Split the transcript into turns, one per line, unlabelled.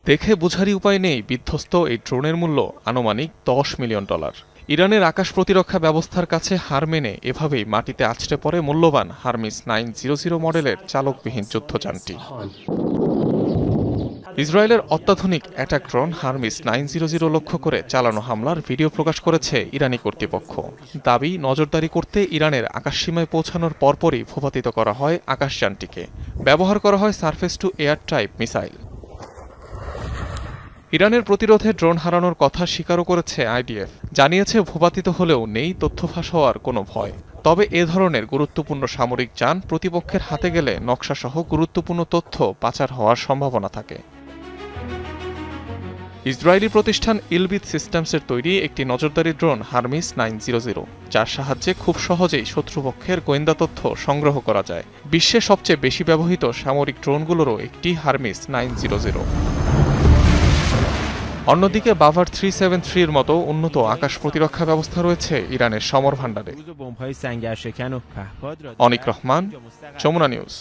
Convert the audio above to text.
দেখে বোঝারই উপায় নেই বিধ্বস্ত এই ড্রোনের মূল্য আনুমানিক $10 মিলিয়ন। ইরানের আকাশ প্রতিরক্ষা ব্যবস্থার কাছে হার মেনে এভাবেই মাটিতে আছড়ে পড়ে মূল্যবান হারমিস 900 মডেলের চালকবিহীন যুদ্ধযানটি। ইসরায়েলের অত্যাধুনিক অ্যাটাক ড্রোন হারমিস 900 লক্ষ্য করে চালানো হামলার ভিডিও প্রকাশ করেছে ইরানি কর্তৃপক্ষ। দাবি, নজরদারি করতে ইরানের আকাশসীমায় পৌঁছানোর পরপরই ভূপাতিত করা হয় আকাশযানটিকে। ব্যবহার করা হয় surface two air type missile. ইরানের প্রতিরোধে ড্রোন হারানোর কথা স্বীকারও করেছে আইডিএফ। জানিয়েছে ভূপাতিত হলেও নেই তথ্য ফাঁস হওয়ার কোনো ভয়। তবে এ ধরনের গুরুত্বপূর্ণ সামরিক যান প্রতিপক্ষের হাতে গেলে নকশাসহ গুরুত্বপূর্ণ তথ্য পাচার হওয়ার সম্ভাবনা থাকে। ইসরায়েলি প্রতিষ্ঠান ইলবিট সিস্টেমসের তৈরি একটি নজরদারি ড্রোন হারমিস 900, যার সাহায্যে খুব সহজেই শত্রুপক্ষের গোয়েন্দা তথ্য সংগ্রহ করা যায়। বিশ্বে সবচেয়ে বেশি ব্যবহৃত সামরিক ড্রোনগুলোরও একটি হারমিস 900। অন্যদিকে বাভার 373-এর মতো উন্নত আকাশ প্রতিরক্ষা ব্যবস্থা রয়েছে ইরানের সমর ভাণ্ডারে। অনিক রহমান, যমুনা নিউজ।